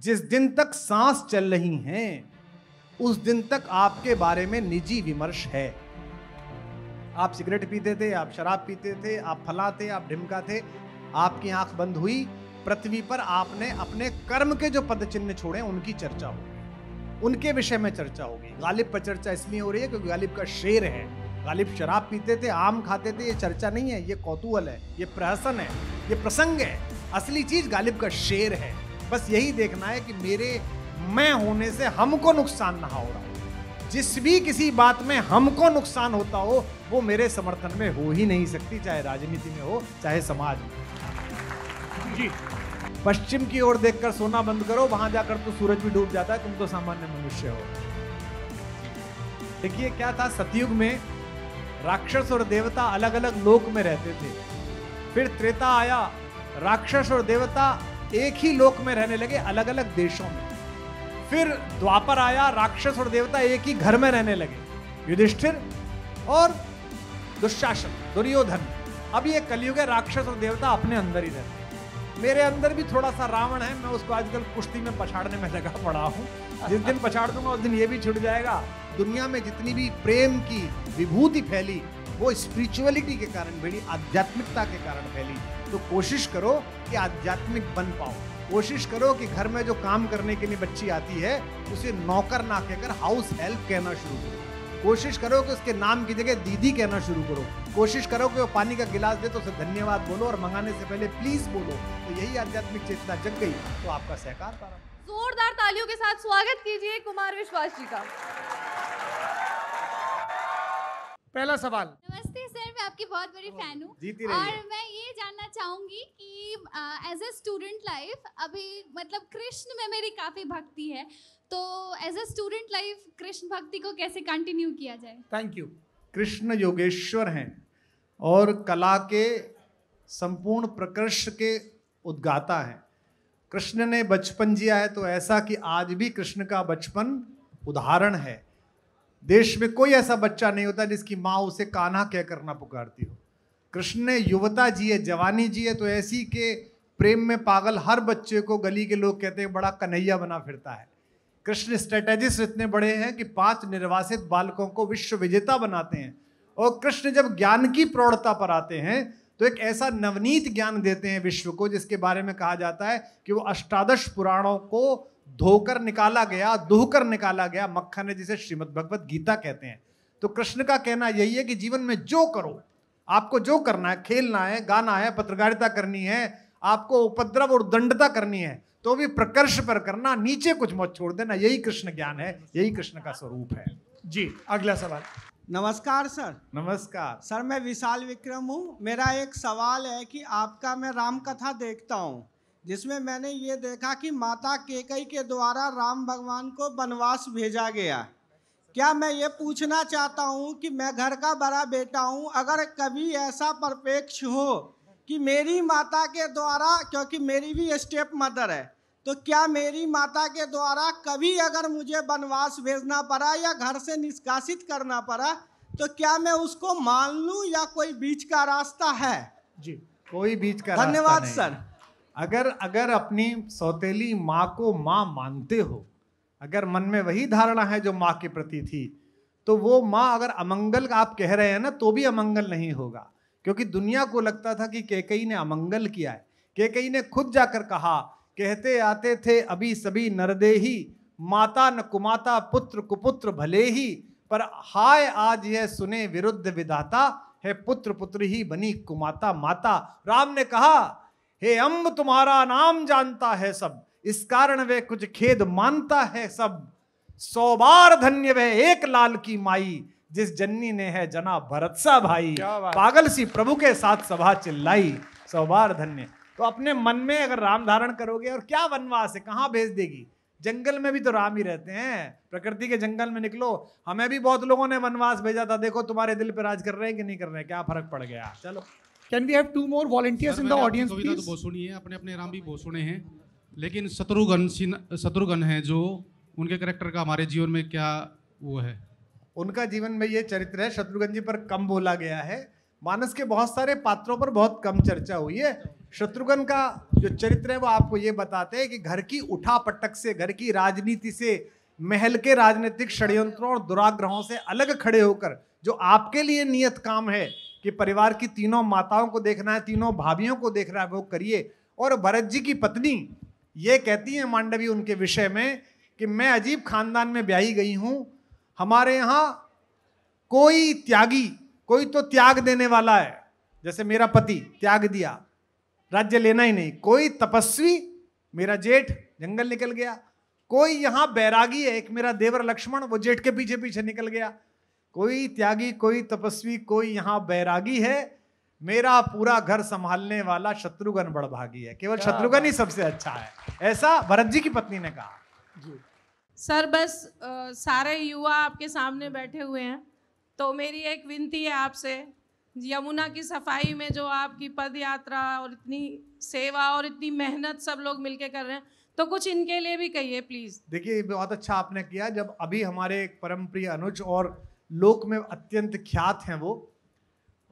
जिस दिन तक सांस चल रही हैं उस दिन तक आपके बारे में निजी विमर्श है। आप सिगरेट पीते थे, आप शराब पीते थे, आप फला थे, आप ढिमका थे, आपकी आंख बंद हुई, पृथ्वी पर आपने अपने कर्म के जो पद चिन्ह छोड़े उनकी चर्चा होगी, उनके विषय में चर्चा होगी। गालिब पर चर्चा इसलिए हो रही है क्योंकि गालिब का शेर है। गालिब शराब पीते थे, आम खाते थे, ये चर्चा नहीं है, ये कौतूहल है, ये प्रहसन है, ये प्रसंग है। असली चीज गालिब का शेर है। बस यही देखना है कि मेरे मैं होने से हमको नुकसान ना हो रहा हो। जिस भी किसी बात में हमको नुकसान होता हो वो मेरे समर्थन में हो ही नहीं सकती, चाहे राजनीति में हो चाहे समाज में। जी, पश्चिम की ओर देखकर सोना बंद करो, वहां जाकर तो सूरज भी डूब जाता है, तुम तो सामान्य मनुष्य हो। देखिए क्या था, सतयुग में राक्षस और देवता अलग अलग लोक में रहते थे। फिर त्रेता आया, राक्षस और देवता एक ही लोक में रहने लगे, अलग अलग देशों में। फिर द्वापर आया, राक्षस और देवता एक ही घर में रहने लगे, युधिष्ठिर और दुशासन, दुर्योधन। अब ये कलयुग है, राक्षस और देवता अपने अंदर ही रहते हैं। मेरे अंदर भी थोड़ा सा रावण है, मैं उसको आजकल कुश्ती में पछाड़ने में लगा पड़ा हूं। जिस दिन पछाड़ दूंगा उस दिन ये भी छूट जाएगा। दुनिया में जितनी भी प्रेम की विभूति फैली वो स्पिरिचुअलिटी के कारण फैली, आध्यात्मिकता के कारण फैली। तो कोशिश करो कि आध्यात्मिक बन पाओ। कोशिश करो कि घर में जो काम करने के लिए बच्ची आती है उसे नौकर ना कहकर हाउस हेल्प कहना शुरू करो। कोशिश करो कि उसके नाम की जगह दीदी कहना शुरू करो। कोशिश करो कि वो पानी का गिलास दे तो उसे धन्यवाद बोलो और मंगाने से पहले प्लीज बोलो। तो यही आध्यात्मिक चेतना जग गई तो आपका सहकार पारा। जोरदार तालियों के साथ स्वागत कीजिए कुमार विश्वास जी का। पहला सवाल। नमस्ते सर, मैं आपकी बहुत बड़ी फैन हूँ और मैं ये जानना चाहूंगी कि एज ए स्टूडेंट लाइफ अभी मतलब कृष्ण में मेरी काफ़ी भक्ति है, तो as a student life Krishna भक्ति को कैसे कंटिन्यू किया जाए? Thank you. कृष्ण योगेश्वर हैं और कला के संपूर्ण प्रकृष्ट के उद्गाता हैं। कृष्ण ने बचपन जिया है तो ऐसा कि आज भी कृष्ण का बचपन उदाहरण है। देश में कोई ऐसा बच्चा नहीं होता जिसकी माँ उसे कान्हा कहकर ना पुकारती हो। कृष्ण ने युवता जी है, जवानी जी है, तो ऐसी के प्रेम में पागल हर बच्चे को गली के लोग कहते हैं बड़ा कन्हैया बना फिरता है। कृष्ण स्ट्रेटेजिस्ट इतने बड़े हैं कि 5 निर्वासित बालकों को विश्व विजेता बनाते हैं। और कृष्ण जब ज्ञान की प्रौढ़ता पर आते हैं तो एक ऐसा नवनीत ज्ञान देते हैं विश्व को जिसके बारे में कहा जाता है कि वो अष्टादश पुराणों को धोकर निकाला गया, दुहकर निकाला गया मक्खन है, जिसे श्रीमद् भगवत गीता कहते हैं। तो कृष्ण का कहना यही है कि जीवन में जो करो, आपको जो करना है, खेलना है, गाना है, पत्रकारिता करनी है, आपको उपद्रव और दंडता करनी है, तो भी प्रकर्ष पर करना, नीचे कुछ मत छोड़ देना। यही कृष्ण ज्ञान है, यही कृष्ण का स्वरूप है। जी, अगला सवाल। नमस्कार सर। नमस्कार सर, मैं विशाल विक्रम हूँ। मेरा एक सवाल है कि आपका मैं राम कथा देखता हूँ जिसमें मैंने ये देखा कि माता कैकेयी के द्वारा राम भगवान को वनवास भेजा गया। क्या मैं ये पूछना चाहता हूँ कि मैं घर का बड़ा बेटा हूँ, अगर कभी ऐसा परिप्रेक्ष हो कि मेरी माता के द्वारा, क्योंकि मेरी भी स्टेप मदर है, तो क्या मेरी माता के द्वारा कभी अगर मुझे वनवास भेजना पड़ा या घर से निष्कासित करना पड़ा तो क्या मैं उसको मान लूँ या कोई बीच का रास्ता है? जी, कोई बीच का रास्ता धन्यवाद नहीं। सर। अगर अपनी सौतेली माँ को माँ मानते हो, अगर मन में वही धारणा है जो माँ के प्रति थी, तो वो माँ अगर अमंगल आप कह रहे हैं ना तो भी अमंगल नहीं होगा। क्योंकि दुनिया को लगता था कि कैकेयी ने अमंगल किया है। कैकेयी ने खुद जाकर कहा, कहते आते थे अभी सभी नरदेही, माता न कुमाता पुत्र कुपुत्र भले ही, पर हाय आज यह सुने विरुद्ध विधाता, है पुत्र पुत्र ही बनी कुमाता माता। राम ने कहा, हे अम्ब तुम्हारा नाम जानता है सब, इस कारण वे कुछ खेद मानता है सब। 100 बार धन्य वह एक लाल की माई, जिस जन्नी ने है जना भरत सा भाई। पागल सी प्रभु के साथ सभा चिल्लाई, 100 बार धन्य। तो अपने मन में अगर राम धारण करोगे, और क्या वनवास है, कहाँ भेज देगी? जंगल में भी तो राम ही रहते हैं। प्रकृति के जंगल में निकलो। हमें भी बहुत लोगों ने वनवास भेजा था, देखो तुम्हारे दिल पे राज कर रहे हैं कि नहीं कर रहे हैं, क्या फर्क पड़ गया। चलो, Can we have 2 more volunteers in the audience, Kavita please? तो बहुत सुनी है, अपने अपने राम भी बहुत सुने हैं, लेकिन शत्रुघ्न है जो उनके कैरेक्टर का हमारे जीवन में क्या वो है? उनका जीवन में ये चरित्र है, शत्रुघ्न जी पर कम बोला गया है। मानस के बहुत सारे पात्रों पर बहुत कम चर्चा हुई है। शत्रुघ्न का जो चरित्र है वो आपको ये बताते हैं कि घर की उठा पटक से, घर की राजनीति से, महल के राजनीतिक षड्यंत्रों और दुराग्रहों से अलग खड़े होकर जो आपके लिए नियत काम है कि परिवार की तीनों माताओं को देखना है, तीनों भाभियों को देखना है, वो करिए। और भरत जी की पत्नी ये कहती है मांडवी उनके विषय में कि मैं अजीब खानदान में ब्याही गई हूं, हमारे यहाँ कोई त्यागी, कोई तो त्याग देने वाला है, जैसे मेरा पति त्याग दिया, राज्य लेना ही नहीं, कोई तपस्वी मेरा जेठ जंगल निकल गया, कोई यहाँ बैरागी है एक मेरा देवर लक्ष्मण, वो जेठ के पीछे पीछे निकल गया, कोई त्यागी, कोई तपस्वी, कोई यहाँ बैरागी है, मेरा पूरा घर संभालने वाला शत्रुघ्न बड़भागी है, केवल शत्रुघ्न ही सबसे अच्छा है, ऐसा भरत जी की पत्नी ने कहा। सर बस सारे युवा आपके सामने बैठे हुए हैं, तो मेरी एक विनती है आपसे, यमुना की सफाई में जो आपकी पद यात्रा और इतनी सेवा और इतनी मेहनत सब लोग मिलके कर रहे हैं, तो कुछ इनके लिए भी कहिए प्लीज। देखिए बहुत अच्छा आपने किया, जब अभी हमारे एक परम प्रिय अनुज और लोक में अत्यंत ख्यात हैं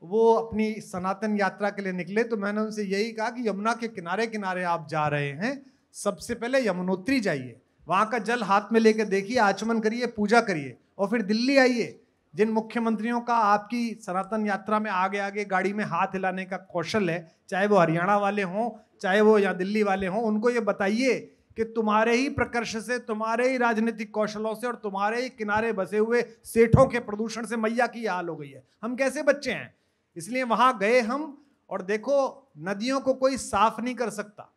वो अपनी सनातन यात्रा के लिए निकले, तो मैंने उनसे यही कहा कि यमुना के किनारे किनारे आप जा रहे हैं, सबसे पहले यमुनोत्री जाइए, वहाँ का जल हाथ में लेकर देखिए, आचमन करिए, पूजा करिए, और फिर दिल्ली आइए। जिन मुख्यमंत्रियों का आपकी सनातन यात्रा में आगे आगे गाड़ी में हाथ हिलाने का कौशल है, चाहे वो हरियाणा वाले हों, चाहे वो या दिल्ली वाले हों, उनको ये बताइए कि तुम्हारे ही प्रकर्ष से, तुम्हारे ही राजनीतिक कौशलों से और तुम्हारे ही किनारे बसे हुए सेठों के प्रदूषण से मैया की हाल हो गई है। हम कैसे बच्चे हैं? इसलिए वहां गए हम, और देखो नदियों को कोई साफ नहीं कर सकता।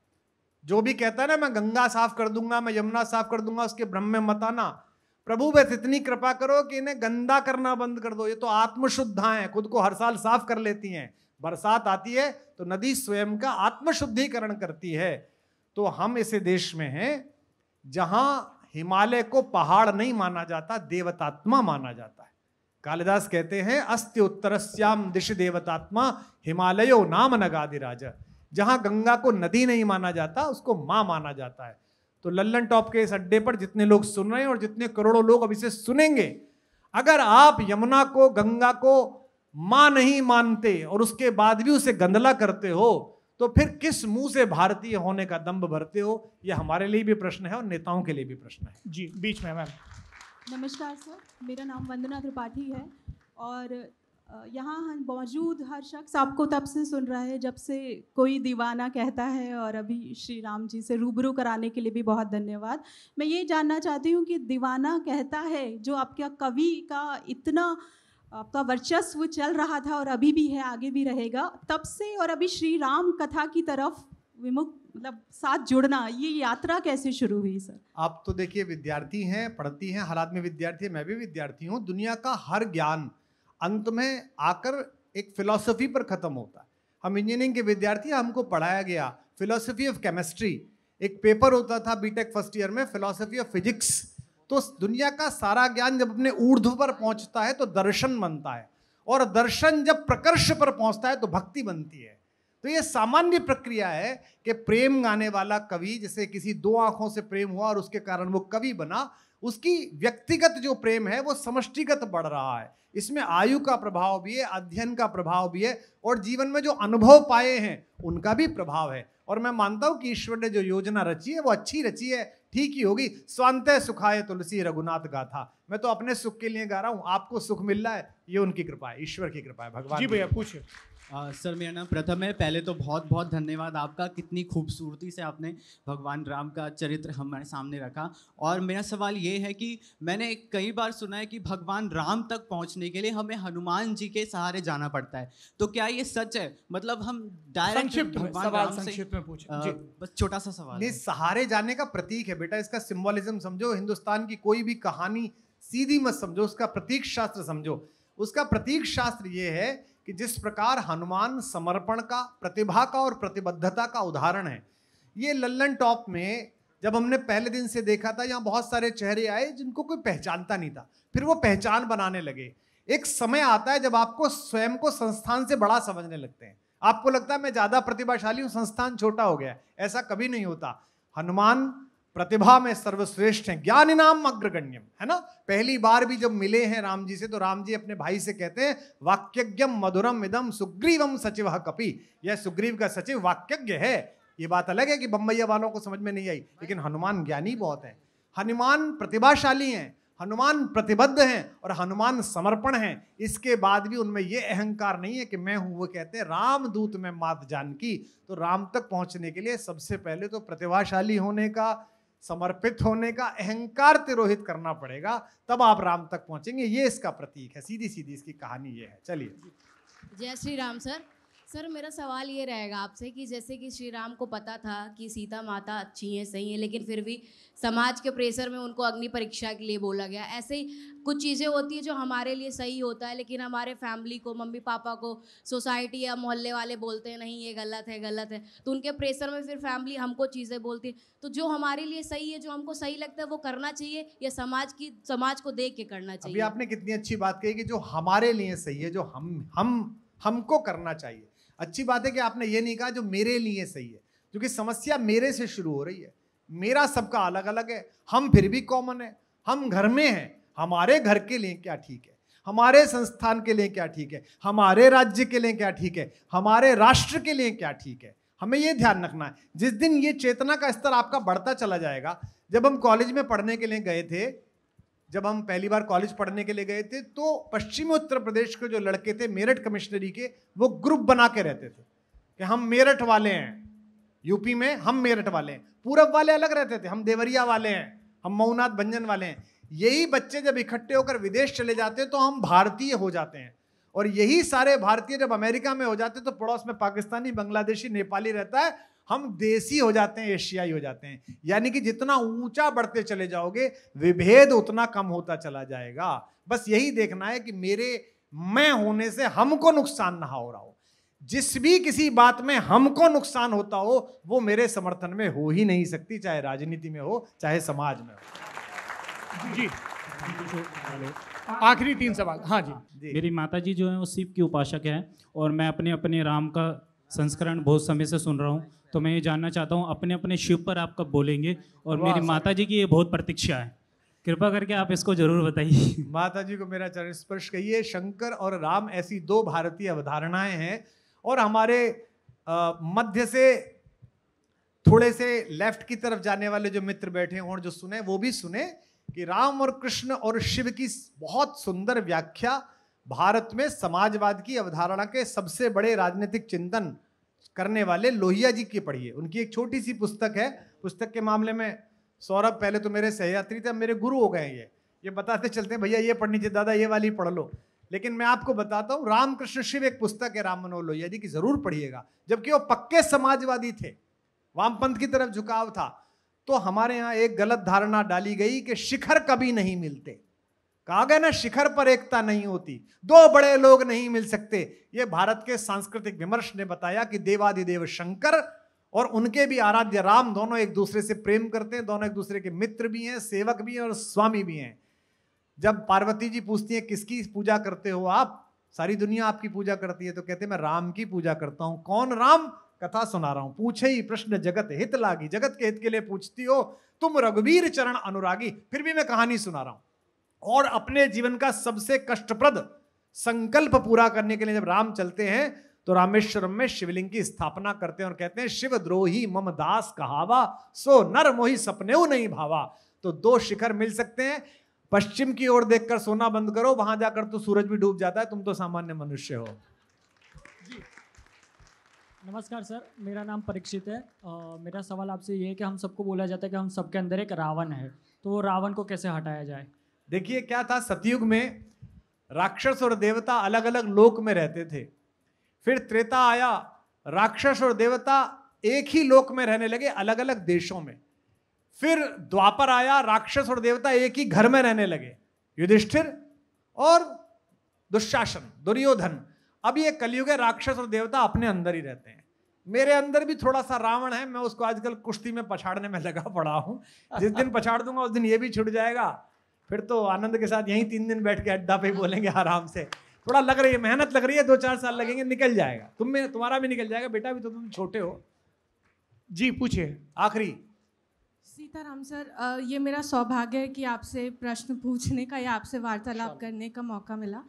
जो भी कहता है ना मैं गंगा साफ कर दूंगा, मैं यमुना साफ कर दूंगा, उसके भ्रम में मत आना। प्रभु बस इतनी कृपा करो कि इन्हें गंदा करना बंद कर दो। ये तो आत्मशुद्धा हैं, खुद को हर साल साफ कर लेती हैं। बरसात आती है तो नदी स्वयं का आत्मशुद्धिकरण करती है। तो हम ऐसे देश में हैं जहां हिमालय को पहाड़ नहीं माना जाता, देवतात्मा माना जाता है। कालिदास कहते हैं अस्ति उत्तरस्याम दिशि देवतात्मा हिमालयो नाम नगाधिराज। जहां गंगा को नदी नहीं माना जाता, उसको मां माना जाता है। तो लल्लन टॉप के इस अड्डे पर जितने लोग सुन रहे हैं और जितने करोड़ों लोग अब इसे सुनेंगे, अगर आप यमुना को, गंगा को मां नहीं मानते और उसके बाद भी उसे गंदला करते हो, तो फिर किस मुंह से भारतीय होने का दंभ भरते हो? यह हमारे लिए भी प्रश्न है और नेताओं के लिए भी प्रश्न है। जी बीच में मैम। नमस्कार सर, मेरा नाम वंदना त्रिपाठी है और यहाँ मौजूद हर शख्स आपको तब से सुन रहा है जब से कोई दीवाना कहता है, और अभी श्री राम जी से रूबरू कराने के लिए भी बहुत धन्यवाद। मैं ये जानना चाहती हूँ कि दीवाना कहता है, जो आपका कवि का इतना आपका वर्चस्व चल रहा था और अभी भी है, आगे भी रहेगा, तब से और अभी श्री राम कथा की तरफ विमुख मतलब साथ जुड़ना, ये यात्रा कैसे शुरू हुई सर? आप तो देखिए विद्यार्थी हैं, पढ़ती हैं, हर आदमी विद्यार्थी है, मैं भी विद्यार्थी हूँ। दुनिया का हर ज्ञान अंत में आकर एक फिलॉसफी पर खत्म होता है। हम इंजीनियरिंग के विद्यार्थी, हमको पढ़ाया गया फिलॉसफी ऑफ केमिस्ट्री। एक पेपर होता था बीटेक फर्स्ट ईयर में, फिलॉसफी ऑफ फिजिक्स। तो दुनिया का सारा ज्ञान जब अपने ऊर्ध्व पर पहुंचता है तो दर्शन बनता है, और दर्शन जब प्रकर्ष पर पहुंचता है तो भक्ति बनती है। तो ये सामान्य प्रक्रिया है कि प्रेम गाने वाला कवि, जैसे किसी दो आंखों से प्रेम हुआ और उसके कारण वो कवि बना, उसकी व्यक्तिगत जो प्रेम है वो समष्टिगत बढ़ रहा है। इसमें आयु का प्रभाव भी है, अध्ययन का प्रभाव भी है, और जीवन में जो अनुभव पाए हैं उनका भी प्रभाव है। और मैं मानता हूं कि ईश्वर ने जो योजना रची है वो अच्छी रची है, ठीक ही होगी। स्वांतः सुखाय तुलसी रघुनाथ गाथा। मैं तो अपने सुख के लिए गा रहा हूं, आपको सुख मिल रहा है, ये उनकी कृपा है, ईश्वर की कृपा है, भगवान। जी भैया पूछिए। सर मेरा नाम प्रथम है। पहले तो बहुत बहुत धन्यवाद आपका, कितनी खूबसूरती से आपने भगवान राम का चरित्र हमारे सामने रखा। और मेरा सवाल ये है कि मैंने कई बार सुना है कि भगवान राम तक पहुंचने के लिए हमें हनुमान जी के सहारे जाना पड़ता है, तो क्या ये सच है? मतलब हम डायरेक्ट भगवान राम से संक्षिप्त में पूछे। बस छोटा सा सवाल नहीं, सहारे जाने का प्रतीक है बेटा, इसका सिंबोलिज्म समझो। हिंदुस्तान की कोई भी कहानी सीधी मत समझो, उसका प्रतीक शास्त्र समझो। उसका प्रतीक शास्त्र ये है कि जिस प्रकार हनुमान समर्पण का, प्रतिभा का और प्रतिबद्धता का उदाहरण है। ये लल्लन टॉप में जब हमने पहले दिन से देखा था, यहाँ बहुत सारे चेहरे आए जिनको कोई पहचानता नहीं था, फिर वो पहचान बनाने लगे। एक समय आता है जब आपको स्वयं को संस्थान से बड़ा समझने लगते हैं। आपको लगता है मैं ज्यादा प्रतिभाशाली हूँ, संस्थान छोटा हो गया। ऐसा कभी नहीं होता। हनुमान प्रतिभा में सर्वश्रेष्ठ हैं, ज्ञानिनाम अग्रगण्यम, है ना। पहली बार भी जब मिले हैं राम जी से तो राम जी अपने भाई से कहते हैं वाक्यज्ञम मधुरम इदम सुग्रीवम सचिव कपि, यह सुग्रीव का सचिव वाक्यज्ञ है। ये बात अलग है कि बम्बैया वालों को समझ में नहीं आई, लेकिन हनुमान ज्ञानी बहुत है, हनुमान प्रतिभाशाली हैं, हनुमान प्रतिबद्ध हैं और हनुमान समर्पण हैं। इसके बाद भी उनमें यह अहंकार नहीं है कि मैं हूं। वो कहते हैं रामदूत में मात जानकी। तो राम तक पहुंचने के लिए सबसे पहले तो प्रतिभाशाली होने का, समर्पित होने का, अहंकार तिरोहित करना पड़ेगा, तब आप राम तक पहुंचेंगे। ये इसका प्रतीक है, सीधी सीधी इसकी कहानी ये है। चलिए। जय श्री राम सर। सर मेरा सवाल ये रहेगा आपसे कि जैसे कि श्री राम को पता था कि सीता माता अच्छी हैं, सही हैं, लेकिन फिर भी समाज के प्रेशर में उनको अग्नि परीक्षा के लिए बोला गया। ऐसे ही कुछ चीज़ें होती है जो हमारे लिए सही होता है, लेकिन हमारे फैमिली को, मम्मी पापा को, सोसाइटी या मोहल्ले वाले बोलते हैं नहीं ये गलत है, गलत है, तो उनके प्रेशर में फिर फैमिली हमको चीज़ें बोलती है। तो जो हमारे लिए सही है, जो हमको सही लगता है, वो करना चाहिए या समाज को देख के करना चाहिए? अभी आपने कितनी अच्छी बात कही कि जो हमारे लिए सही है, जो हमको करना चाहिए। अच्छी बात है कि आपने ये नहीं कहा जो मेरे लिए सही है, क्योंकि समस्या मेरे से शुरू हो रही है। मेरा सबका अलग अलग है, हम फिर भी कॉमन है। हम घर में हैं, हमारे घर के लिए क्या ठीक है, हमारे संस्थान के लिए क्या ठीक है, हमारे राज्य के लिए क्या ठीक है, हमारे राष्ट्र के लिए क्या ठीक है, हमें ये ध्यान रखना है। जिस दिन ये चेतना का स्तर आपका बढ़ता चला जाएगा। जब हम कॉलेज में पढ़ने के लिए गए थे, जब हम पहली बार कॉलेज पढ़ने के लिए गए थे, तो पश्चिमी उत्तर प्रदेश के जो लड़के थे मेरठ कमिश्नरी के, वो ग्रुप बना के रहते थे कि हम मेरठ वाले हैं, यूपी में हम मेरठ वाले हैं। पूरब वाले अलग रहते थे, हम देवरिया वाले हैं, हम मऊनाथ भंजन वाले हैं। यही बच्चे जब इकट्ठे होकर विदेश चले जाते हैं तो हम भारतीय हो जाते हैं, और यही सारे भारतीय जब अमेरिका में हो जाते हैं तो पड़ोस में पाकिस्तानी, बांग्लादेशी, नेपाली रहता है, हम देसी हो जाते हैं, एशियाई हो जाते हैं। यानी कि जितना ऊंचा बढ़ते चले जाओगे विभेद उतना कम होता चला जाएगा। बस यही देखना है कि मेरे मैं होने से हमको नुकसान ना हो रहा हो। जिस भी किसी बात में हमको नुकसान होता हो वो मेरे समर्थन में हो ही नहीं सकती, चाहे राजनीति में हो चाहे समाज में हो। जी आखिरी 3 सवाल। हाँ जी। मेरी माताजी जो है वो शिव की उपासक है और मैं अपने अपने राम का संस्करण बहुत समय से सुन रहा हूँ, तो मैं ये जानना चाहता हूँ अपने अपने शिव पर आप कब बोलेंगे? और मेरी माताजी की ये बहुत प्रतीक्षा है, कृपा करके आप इसको जरूर बताइए। माताजी को मेरा चरण स्पर्श कहिए। शंकर और राम ऐसी 2 भारतीय अवधारणाएं हैं, और हमारे मध्य से थोड़े से लेफ्ट की तरफ जाने वाले जो मित्र बैठे हैं और जो सुने वो भी सुने कि राम और कृष्ण और शिव की बहुत सुंदर व्याख्या भारत में समाजवाद की अवधारणा के सबसे बड़े राजनीतिक चिंतन करने वाले लोहिया जी की पढ़िए। उनकी एक छोटी सी पुस्तक है। पुस्तक के मामले में सौरभ पहले तो मेरे सहयात्री थे, अब मेरे गुरु हो गए हैं। ये बताते चलते हैं भैया ये पढ़नी चाहिए, दादा ये वाली पढ़ लो। लेकिन मैं आपको बताता हूँ, राम कृष्ण शिव एक पुस्तक है राम मनोहर लोहिया जी की, जरूर पढ़िएगा। जबकि वो पक्के समाजवादी थे, वामपंथ की तरफ झुकाव था। तो हमारे यहाँ एक गलत धारणा डाली गई कि शिखर कभी नहीं मिलते। कहा गया ना, शिखर पर एकता नहीं होती, 2 बड़े लोग नहीं मिल सकते। ये भारत के सांस्कृतिक विमर्श ने बताया कि देवादिदेव शंकर और उनके भी आराध्य राम दोनों एक दूसरे से प्रेम करते हैं, दोनों एक दूसरे के मित्र भी हैं, सेवक भी हैं और स्वामी भी हैं। जब पार्वती जी पूछती हैं किसकी पूजा करते हो आप, सारी दुनिया आपकी पूजा करती है, तो कहते हैं मैं राम की पूजा करता हूं। कौन राम? कथा सुना रहा हूं। पूछे ही प्रश्न जगत हित लागी, जगत के हित के लिए पूछती हो तुम रघुवीर चरण अनुरागी। फिर भी मैं कहानी सुना रहा हूं। और अपने जीवन का सबसे कष्टप्रद संकल्प पूरा करने के लिए जब राम चलते हैं तो रामेश्वरम में शिवलिंग की स्थापना करते हैं और कहते हैं शिव द्रोही मम दास कहावा, सो नर मोही सपनेऊ नहीं भावा। तो 2 शिखर मिल सकते हैं। पश्चिम की ओर देखकर सोना बंद करो, वहां जाकर तो सूरज भी डूब जाता है, तुम तो सामान्य मनुष्य हो। नमस्कार सर, मेरा नाम परीक्षित है। मेरा सवाल आपसे ये है कि हम सबको बोला जाता है कि हम सबके अंदर एक रावण है, तो रावण को कैसे हटाया जाए? देखिए क्या था, सतयुग में राक्षस और देवता अलग अलग लोक में रहते थे। फिर त्रेता आया, राक्षस और देवता एक ही लोक में रहने लगे, अलग अलग देशों में। फिर द्वापर आया, राक्षस और देवता एक ही घर में रहने लगे, युधिष्ठिर और दुशासन, दुर्योधन। अब ये कलयुग है, राक्षस और देवता अपने अंदर ही रहते हैं। मेरे अंदर भी थोड़ा सा रावण है, मैं उसको आजकल कुश्ती में पछाड़ने में लगा पड़ा हूं। जिस दिन पछाड़ दूंगा उस दिन ये भी छूट जाएगा। फिर तो आनंद के साथ यहीं 3 दिन बैठ के अड्डा पे बोलेंगे आराम से। थोड़ा लग रही है, मेहनत लग रही है, 2-4 साल लगेंगे, निकल जाएगा। तुम्हारा भी निकल जाएगा बेटा, भी तो तुम छोटे हो। जी पूछिए। आखिरी सीताराम सर, ये मेरा सौभाग्य है कि आपसे प्रश्न पूछने का या आपसे वार्तालाप करने का मौका मिला।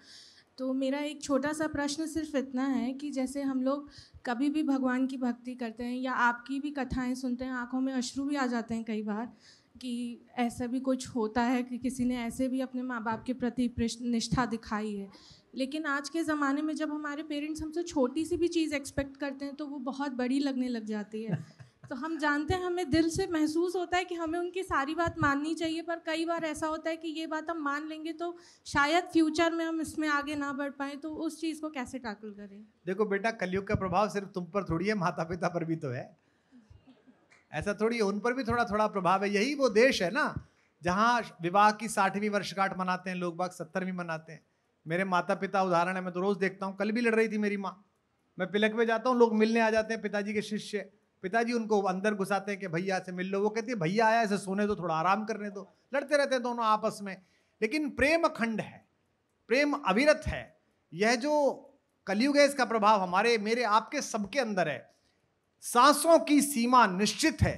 तो मेरा एक छोटा सा प्रश्न सिर्फ इतना है कि जैसे हम लोग कभी भी भगवान की भक्ति करते हैं या आपकी भी कथाएं सुनते हैं, आंखों में अश्रु भी आ जाते हैं कई बार कि ऐसा भी कुछ होता है कि किसी ने ऐसे भी अपने माँ बाप के प्रति निष्ठा दिखाई है। लेकिन आज के ज़माने में जब हमारे पेरेंट्स हमसे छोटी सी भी चीज़ एक्सपेक्ट करते हैं तो वो बहुत बड़ी लगने लग जाती है। तो हम जानते हैं, हमें दिल से महसूस होता है कि हमें उनकी सारी बात माननी चाहिए, पर कई बार ऐसा होता है कि ये बात हम मान लेंगे तो शायद फ्यूचर में हम इसमें आगे ना बढ़ पाए, तो उस चीज़ को कैसे टैकल करें? देखो बेटा, कलयुग का प्रभाव सिर्फ तुम पर थोड़ी है, माता पिता पर भी तो है। ऐसा थोड़ी है, उन पर भी थोड़ा थोड़ा प्रभाव है। यही वो देश है ना जहाँ विवाह की 60वीं वर्षगांठ मनाते हैं लोग, बाग 70वीं मनाते हैं। मेरे माता पिता उदाहरण है, मैं तो रोज़ देखता हूँ। कल भी लड़ रही थी मेरी माँ। मैं पिलक में जाता हूँ, लोग मिलने आ जाते हैं, पिताजी के शिष्य। पिताजी उनको अंदर घुसाते हैं कि भैया से मिल लो। वो कहती है भैया आया, ऐसे सोने दो, थोड़ा आराम करने दो। लड़ते रहते हैं दोनों आपस में, लेकिन प्रेम अखंड है, प्रेम अविरत है। यह जो कलयुग है, इसका प्रभाव हमारे, मेरे, आपके सबके अंदर है। सांसों की सीमा निश्चित है,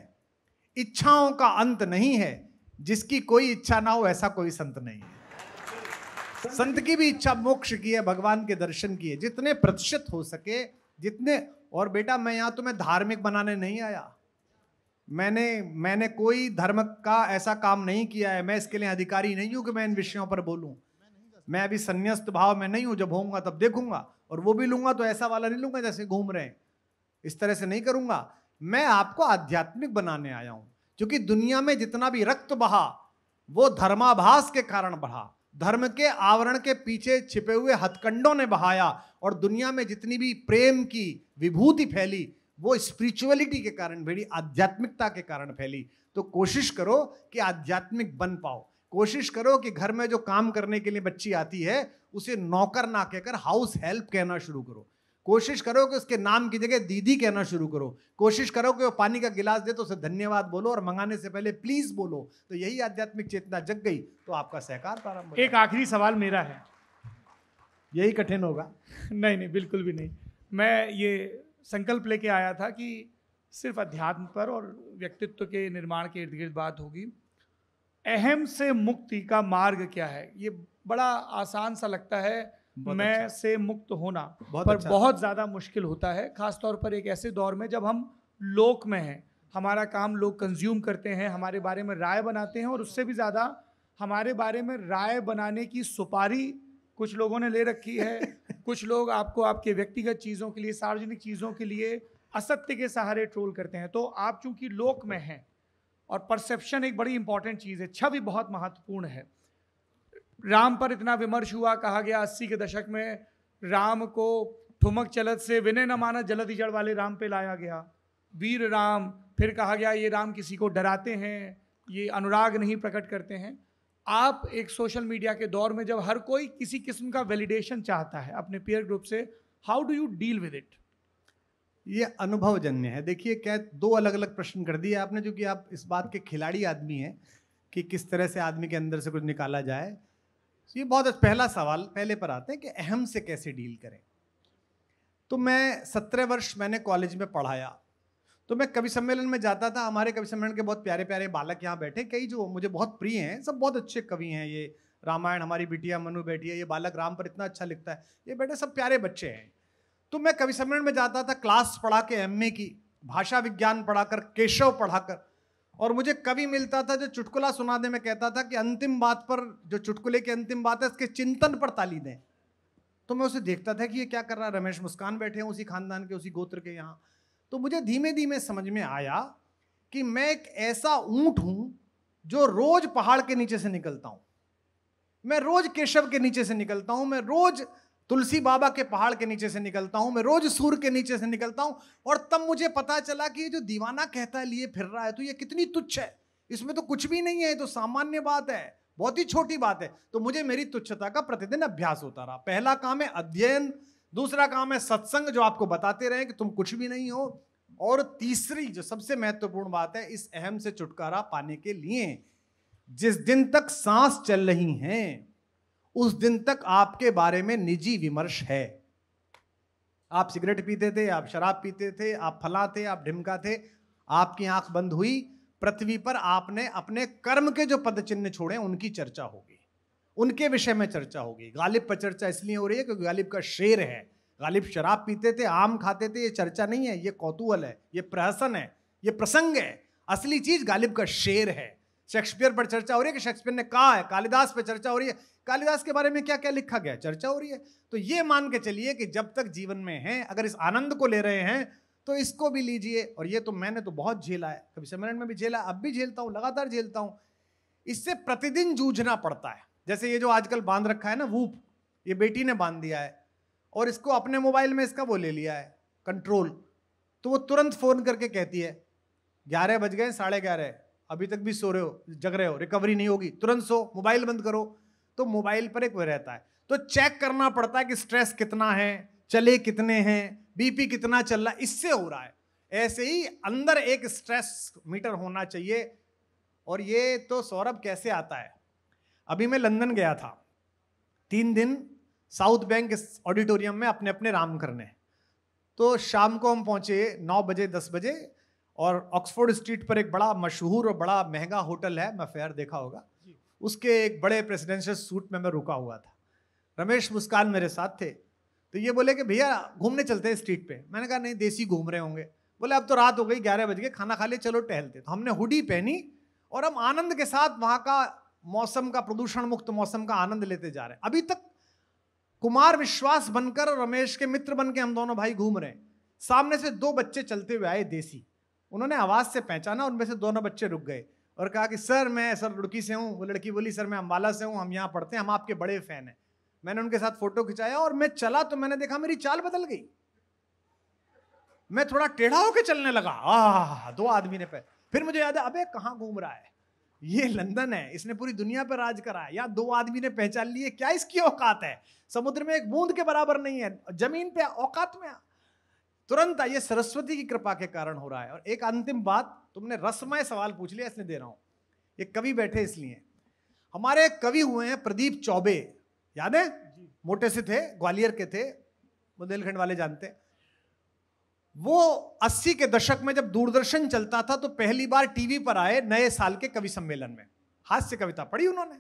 इच्छाओं का अंत नहीं है। जिसकी कोई इच्छा ना हो ऐसा कोई संत नहीं है। संत की भी इच्छा मोक्ष की है, भगवान के दर्शन की है, जितने प्रतिशत हो सके जितने। और बेटा, मैं यहाँ तुम्हें धार्मिक बनाने नहीं आया। मैंने कोई धर्म का ऐसा काम नहीं किया है। मैं इसके लिए अधिकारी नहीं हूँ कि मैं इन विषयों पर बोलूँ। मैं अभी संन्यास्त भाव में नहीं हूँ। जब होऊंगा तब देखूंगा, और वो भी लूंगा तो ऐसा वाला नहीं लूंगा जैसे घूम रहे हैं, इस तरह से नहीं करूंगा। मैं आपको आध्यात्मिक बनाने आया हूँ, क्योंकि दुनिया में जितना भी रक्त बहा वो धर्माभास के कारण बढ़ा। धर्म के आवरण के पीछे छिपे हुए हथकंडों ने बहाया। और दुनिया में जितनी भी प्रेम की विभूति फैली वो स्पिरिचुअलिटी के कारण फैली, आध्यात्मिकता के कारण फैली। तो कोशिश करो कि आध्यात्मिक बन पाओ। कोशिश करो कि घर में जो काम करने के लिए बच्ची आती है उसे नौकर ना कहकर हाउस हेल्प कहना शुरू करो। कोशिश करो कि उसके नाम की जगह दीदी कहना शुरू करो। कोशिश करो कि वो पानी का गिलास दे तो उसे धन्यवाद बोलो, और मंगाने से पहले प्लीज बोलो। तो यही आध्यात्मिक चेतना जग गई तो आपका सहकार प्रारंभ हो। एक आखिरी सवाल मेरा है। यही कठिन होगा? नहीं, बिल्कुल भी नहीं। मैं ये संकल्प लेके आया था कि सिर्फ अध्यात्म पर और व्यक्तित्व के निर्माण के इर्द गिर्द बात होगी। अहम से मुक्ति का मार्ग क्या है? ये बड़ा आसान सा लगता है, मैं अच्छा से मुक्त होना, पर अच्छा बहुत ज़्यादा मुश्किल होता है, खासतौर पर एक ऐसे दौर में जब हम लोक में हैं। हमारा काम लोग कंज्यूम करते हैं, हमारे बारे में राय बनाते हैं, और उससे भी ज़्यादा हमारे बारे में राय बनाने की सुपारी कुछ लोगों ने ले रखी है। कुछ लोग आपको आपके व्यक्तिगत चीज़ों के लिए, सार्वजनिक चीज़ों के लिए असत्य के सहारे ट्रोल करते हैं। तो आप चूंकि लोक में हैं, और परसेप्शन एक बड़ी इंपॉर्टेंट चीज़ है, छवि बहुत महत्वपूर्ण है। राम पर इतना विमर्श हुआ, कहा गया 80 के दशक में राम को ठुमक चलत से विनय न माना जलद जड़ वाले राम पे लाया गया, वीर राम। फिर कहा गया ये राम किसी को डराते हैं, ये अनुराग नहीं प्रकट करते हैं। आप एक सोशल मीडिया के दौर में जब हर कोई किसी किस्म का वैलिडेशन चाहता है अपने पीयर ग्रुप से, how do you deal with it? ये अनुभवजन्य है। देखिए, क्या दो अलग अलग प्रश्न कर दिए आपने, जो कि आप इस बात के खिलाड़ी आदमी हैं कि किस तरह से आदमी के अंदर से कुछ निकाला जाए। ये बहुत पहला सवाल पहले पर आते हैं कि अहम से कैसे डील करें। तो मैं 17 वर्ष मैंने कॉलेज में पढ़ाया, तो मैं कवि सम्मेलन में जाता था। हमारे कवि सम्मेलन के बहुत प्यारे प्यारे बालक यहाँ बैठे, कई जो मुझे बहुत प्रिय हैं, सब बहुत अच्छे कवि हैं। ये रामायण, हमारी बिटिया मनु बैठी है, ये बालक राम पर इतना अच्छा लिखता है, ये बेटे सब प्यारे बच्चे हैं। तो मैं कवि सम्मेलन में जाता था, क्लास पढ़ा के MA की, भाषा विज्ञान पढ़ाकर, केशव पढ़ाकर, और मुझे कवि मिलता था जो चुटकुला सुनाने में कहता था कि अंतिम बात पर, जो चुटकुले की अंतिम बात है, इसके चिंतन पर ताली दें। तो मैं उसे देखता था कि ये क्या कर रहा है। रमेश मुस्कान बैठे हैं, उसी खानदान के, उसी गोत्र के यहाँ। तो मुझे धीमे धीमे समझ में आया कि मैं एक ऐसा ऊंट हूं जो रोज पहाड़ के नीचे से निकलता हूं, मैं रोज केशव के नीचे से निकलता हूं, मैं रोज तुलसी बाबा के पहाड़ के नीचे से निकलता हूं, मैं रोज सूर्य के नीचे से निकलता हूं। और तब मुझे पता चला कि ये जो दीवाना कहता है लिए फिर रहा है, तो ये कितनी तुच्छ है, इसमें तो कुछ भी नहीं है, तो सामान्य बात है, बहुत ही छोटी बात है। तो मुझे मेरी तुच्छता का प्रतिदिन अभ्यास होता रहा। पहला काम है अध्ययन, दूसरा काम है सत्संग, जो आपको बताते रहे कि तुम कुछ भी नहीं हो, और तीसरी जो सबसे महत्वपूर्ण बात है, इस अहम से छुटकारा पाने के लिए जिस दिन तक सांस चल रही हैं उस दिन तक आपके बारे में निजी विमर्श है। आप सिगरेट पीते थे, आप शराब पीते थे, आप फला थे, आप ढिमका थे, आपकी आंख बंद हुई पृथ्वी पर आपने अपने कर्म के जो पद चिन्ह छोड़े उनकी चर्चा होगी, उनके विषय में चर्चा होगी। गालिब पर चर्चा इसलिए हो रही है क्योंकि गालिब का शेर है। गालिब शराब पीते थे, आम खाते थे, ये चर्चा नहीं है, ये कौतूहल है, ये प्रहसन है, ये प्रसंग है। असली चीज गालिब का शेर है। शेक्सपियर पर चर्चा हो रही है कि शेक्सपियर ने कहा है, कालिदास पर चर्चा हो रही है, कालिदास के बारे में क्या क्या लिखा गया, चर्चा हो रही है। तो ये मान के चलिए कि जब तक जीवन में हैं, अगर इस आनंद को ले रहे हैं तो इसको भी लीजिए। और ये तो मैंने तो बहुत झेला है, कभी सम्मेलन में भी झेला, अब भी झेलता हूँ, लगातार झेलता हूँ। इससे प्रतिदिन जूझना पड़ता है। जैसे ये जो आजकल बांध रखा है ना वूप, ये बेटी ने बांध दिया है और इसको अपने मोबाइल में इसका वो ले लिया है कंट्रोल, तो वो तुरंत फोन करके कहती है 11 बज गए, 11:30, अभी तक भी सो रहे हो, जग रहे हो, रिकवरी नहीं होगी, तुरंत सो, मोबाइल बंद करो। तो मोबाइल पर एक वो रहता है, तो चेक करना पड़ता है कि स्ट्रेस कितना है, चले कितने हैं, बीपी कितना चल रहा है, इससे हो रहा है। ऐसे ही अंदर एक स्ट्रेस मीटर होना चाहिए। और ये तो सौरभ कैसे आता है, अभी मैं लंदन गया था 3 दिन साउथ बैंक ऑडिटोरियम में अपने अपने राम करने। तो शाम को हम पहुंचे 9 बजे 10 बजे, और ऑक्सफोर्ड स्ट्रीट पर एक बड़ा मशहूर और बड़ा महंगा होटल है, मैफेयर देखा होगा, उसके एक बड़े प्रेसिडेंशियल सूट में मैं रुका हुआ था। रमेश मुस्कान मेरे साथ थे। तो ये बोले कि भैया घूमने चलते हैं स्ट्रीट पे। मैंने कहा नहीं, देसी घूम रहे होंगे। बोले अब तो रात हो गई, 11 बज गए, खाना खा ले, चलो टहलते। तो हमने हुडी पहनी और हम आनंद के साथ वहाँ का मौसम का, प्रदूषण मुक्त मौसम का आनंद लेते जा रहे हैं। अभी तक कुमार विश्वास बनकर और रमेश के मित्र बन के हम दोनों भाई घूम रहे हैं। सामने से 2 बच्चे चलते हुए आए देसी, उन्होंने आवाज से पहचाना, उनमें से दोनों बच्चे रुक गए और कहा कि सर मैं सर रुड़की से हूँ। वो लड़की बोली सर मैं अम्बाला से हूँ, हम यहाँ पढ़ते हैं, हम आपके बड़े फैन हैं। मैंने उनके साथ फोटो खिंचाया और मैं चला तो मैंने देखा मेरी चाल बदल गई, मैं थोड़ा टेढ़ा होकर चलने लगा। 2 आदमी ने फिर मुझे याद है, अबे कहाँ घूम रहा है, ये लंदन है, इसने पूरी दुनिया पर राज करा है, या 2 आदमी ने पहचान लिए, क्या इसकी औकात है, समुद्र में एक बूंद के बराबर नहीं है, जमीन पे औकात में। तुरंत ये सरस्वती की कृपा के कारण हो रहा है। और एक अंतिम बात, तुमने रसमय सवाल पूछ लिया इसलिए दे रहा हूं, ये कवि बैठे इसलिए। हमारे कवि हुए हैं प्रदीप चौबे, याद है, मोटे से थे, ग्वालियर के थे, बुंदेलखंड वाले जानते हैं। वो 80 के दशक में जब दूरदर्शन चलता था तो पहली बार टीवी पर आए नए साल के कवि सम्मेलन में, हास्य कविता पढ़ी उन्होंने।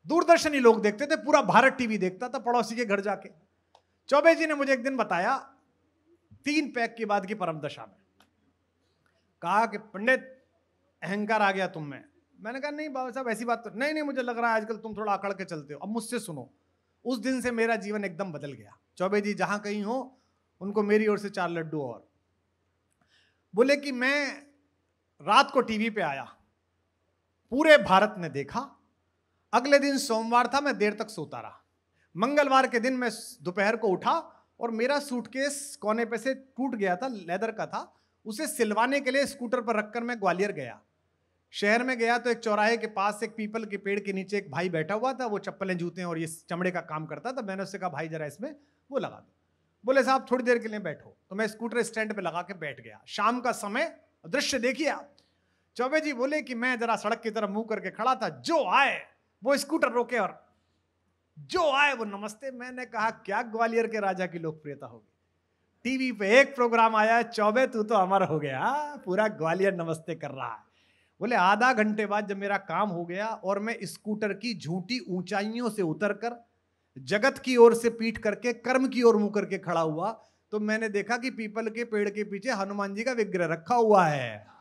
दूरदर्शन ही लोग देखते थे, पूरा भारत टीवी देखता था पड़ोसी के घर जाके। चौबे जी ने मुझे एक दिन बताया 3 पैक की बाद की परम दशा में, कहा कि पंडित अहंकार आ गया तुम में। मैंने कहा नहीं बाबा साहब ऐसी बात तो नहीं, मुझे लग रहा है आजकल तुम थोड़ा अकड़ के चलते हो। अब मुझसे सुनो, उस दिन से मेरा जीवन एकदम बदल गया। चौबे जी जहां कहीं हो उनको मेरी ओर से 4 लड्डू। और बोले कि मैं रात को टीवी पे आया, पूरे भारत ने देखा। अगले दिन सोमवार था, मैं देर तक सोता रहा। मंगलवार के दिन मैं दोपहर को उठा और मेरा सूटकेस कोने पे से टूट गया था, लेदर का था। उसे सिलवाने के लिए स्कूटर पर रखकर मैं ग्वालियर गया। शहर में गया तो एक चौराहे के पास एक पीपल के पेड़ के नीचे एक भाई बैठा हुआ था, वो चप्पलें जूते और ये चमड़े का काम करता था। मैंने उससे कहा भाई जरा इसमें वो लगा दो। बोले साहब थोड़ी देर के लिए बैठो। तो मैं स्कूटर स्टैंड पे लगा के बैठ गया। शाम का समय, दृश्य देखिए आप। चौबे जी बोले कि मैं जरा सड़क की तरफ मुंह करके खड़ा था, जो आए वो स्कूटर रोके और जो आए वो नमस्ते। मैंने कहा क्या ग्वालियर के राजा की लोकप्रियता होगी, टीवी पे एक प्रोग्राम आया, चौबे तू तो अमर हो गया, पूरा ग्वालियर नमस्ते कर रहा है। बोले आधा घंटे बाद जब मेरा काम हो गया और मैं स्कूटर की झूठी ऊंचाइयों से उतरकर जगत की ओर से पीठ करके कर्म की ओर मुंह करके खड़ा हुआ, तो मैंने देखा कि पीपल के पेड़ के पीछे हनुमान जी का विग्रह रखा हुआ है।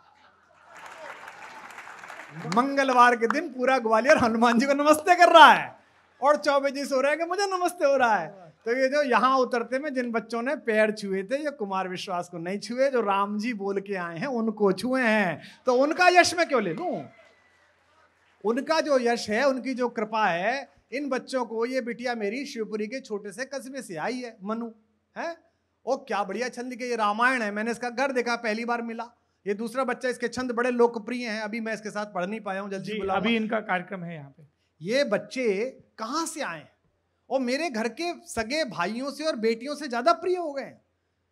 मंगलवार के दिन पूरा ग्वालियर हनुमान जी को नमस्ते कर रहा है और चौबे जी सो रहे हैं कि मुझे नमस्ते हो रहा है। तो ये जो यहाँ उतरते में जिन बच्चों ने पैर छुए थे, ये कुमार विश्वास को नहीं छुए, जो राम जी बोल के आए हैं उनको छुए हैं। तो उनका यश मैं क्यों ले लूं? उनका जो यश है, उनकी जो कृपा है, इन बच्चों को, ये बिटिया मेरी शिवपुरी के छोटे से कस्बे से आई है, मनु है, ओ क्या बढ़िया छंद के, ये रामायण है, मैंने इसका घर देखा, पहली बार मिला। ये दूसरा बच्चा, इसके छंद बड़े लोकप्रिय हैं, अभी मैं इसके साथ पढ़ नहीं पाया हूँ, जल्दी बुलाऊंगा। अभी इनका कार्यक्रम है यहाँ पे। ये बच्चे कहाँ से आए और मेरे घर के सगे भाइयों से और बेटियों से ज्यादा प्रिय हो गए।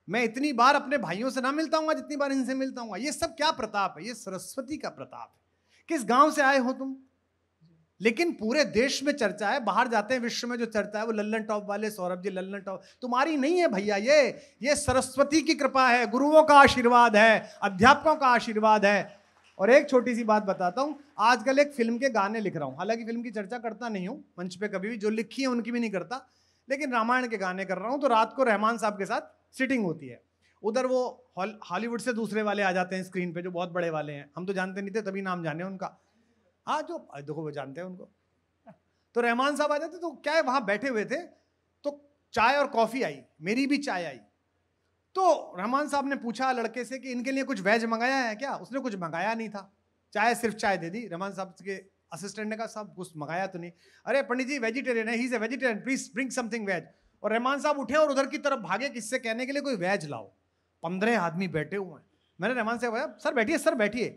मैं इतनी बार अपने भाइयों से ना मिलता हूँ जितनी बार इनसे मिलता हूँ। ये सब क्या प्रताप है? ये सरस्वती का प्रताप है। किस गांव से आए हो तुम? लेकिन पूरे देश में चर्चा है, बाहर जाते हैं विश्व में जो चर्चा है वो लल्लन टॉप वाले सौरभ जी, लल्लन टॉप तुम्हारी नहीं है भैया, ये सरस्वती की कृपा है, गुरुओं का आशीर्वाद है, अध्यापकों का आशीर्वाद है। और एक छोटी सी बात बताता हूँ, आजकल एक फिल्म के गाने लिख रहा हूँ, हालांकि फिल्म की चर्चा करता नहीं हूँ मंच पे कभी भी, जो लिखी है उनकी भी नहीं करता, लेकिन रामायण के गाने कर रहा हूँ। तो रात को रहमान साहब के साथ सिटिंग होती है, उधर वो हॉलीवुड से दूसरे वाले आ जाते हैं स्क्रीन पे, जो बहुत बड़े वाले हैं, हम तो जानते नहीं थे, तभी नाम जाने उनका। हाँ, जो देखो वो जानते हैं उनको। तो रहमान साहब आ जाते, तो क्या है, वहाँ बैठे हुए थे, तो चाय और कॉफ़ी आई, मेरी भी चाय आई। तो रहमान साहब ने पूछा लड़के से कि इनके लिए कुछ वेज मंगाया है क्या? उसने कुछ मंगाया नहीं था, चाय सिर्फ चाय दे दी। रहमान साहब के असिस्टेंट ने कहा साहब कुछ मंगाया तो नहीं। अरे पंडित जी वेजिटेरियन है, he is a vegetarian, please bring something veg. और रहमान साहब उठे और उधर की तरफ भागे किससे कहने के लिए कोई वेज लाओ। 15 आदमी बैठे हुए हैं। मैंने रहमान साहब कहा सर बैठिए, सर बैठिए।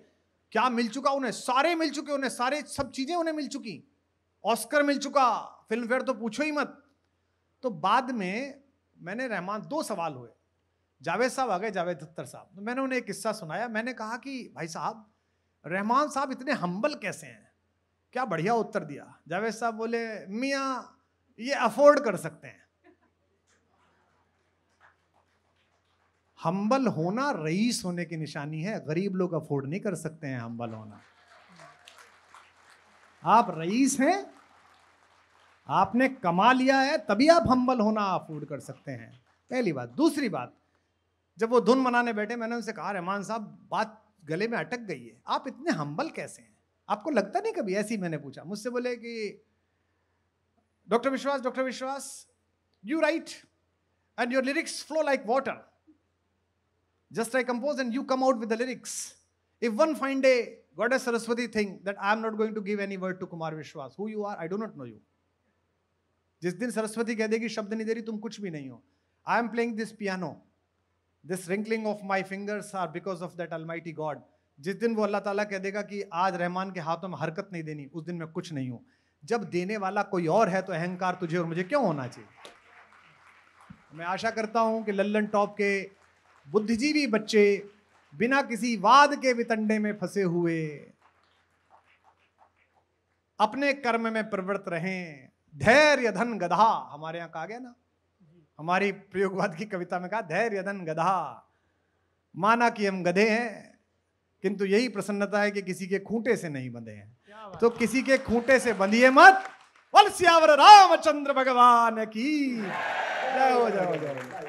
क्या मिल चुका उन्हें? सारे मिल चुके उन्हें, सारे सब चीजें उन्हें मिल चुकी, ऑस्कर मिल चुका, फिल्म फेयर तो पूछो ही मत। तो बाद में मैंने रहमान, 2 सवाल हुए, जावेद साहब आ गए, जावेद अख्तर साहब, तो मैंने उन्हें एक किस्सा सुनाया। मैंने कहा कि भाई साहब रहमान साहब इतने हम्बल कैसे हैं? क्या बढ़िया उत्तर दिया। जावेद साहब बोले मियाँ ये अफोर्ड कर सकते हैं। हम्बल होना रईस होने की निशानी है, गरीब लोग अफोर्ड नहीं कर सकते हैं हम्बल होना। आप रईस हैं, आपने कमा लिया है, तभी आप हम्बल होना अफोर्ड कर सकते हैं, पहली बात। दूसरी बात, जब वो धुन मनाने बैठे, मैंने उनसे कहा रहमान साहब बात गले में अटक गई है, आप इतने हम्बल कैसे हैं? आपको लगता नहीं कभी? ऐसे ही मैंने पूछा। मुझसे बोले कि डॉक्टर विश्वास you right and your lyrics flow like water, just I compose and you come out with the lyrics. If one find a goddess Saraswati thing that I am not going to give any word to Kumar Vishwas, who you are, I do not know you. जिस दिन सरस्वती कह देगी शब्द नहीं दे रही, तुम कुछ भी नहीं हो। I am playing this piano, this wrinkling of my fingers are because of that Almighty God. जिस दिन वो अल्लाह ताला कह देगा कि आज रहमान के हाथों में हरकत नहीं देनी, उस दिन मैं कुछ नहीं हूँ। जब देने वाला कोई और है तो अहंकार तुझे और मुझे क्यों होना चाहिए? मैं आशा करता हूँ कि लल्लन टॉप के बुद्धिजीवी बच्चे बिना किसी वाद के वितंडे में फंसे हुए अपने कर्म में प्रवृत्त रहें। धैर्य धन गधा, हमारे यहाँ कहा गया ना, हमारी प्रयोगवाद की कविता में कहा धैर्य धन गधा। माना कि हम गधे हैं, किंतु यही प्रसन्नता है कि किसी के खूंटे से नहीं बंधे हैं। तो किसी के खूंटे से बंधिए मत। बोल सियावर रामचंद्र भगवान की जय हो, जय हो, जय हो।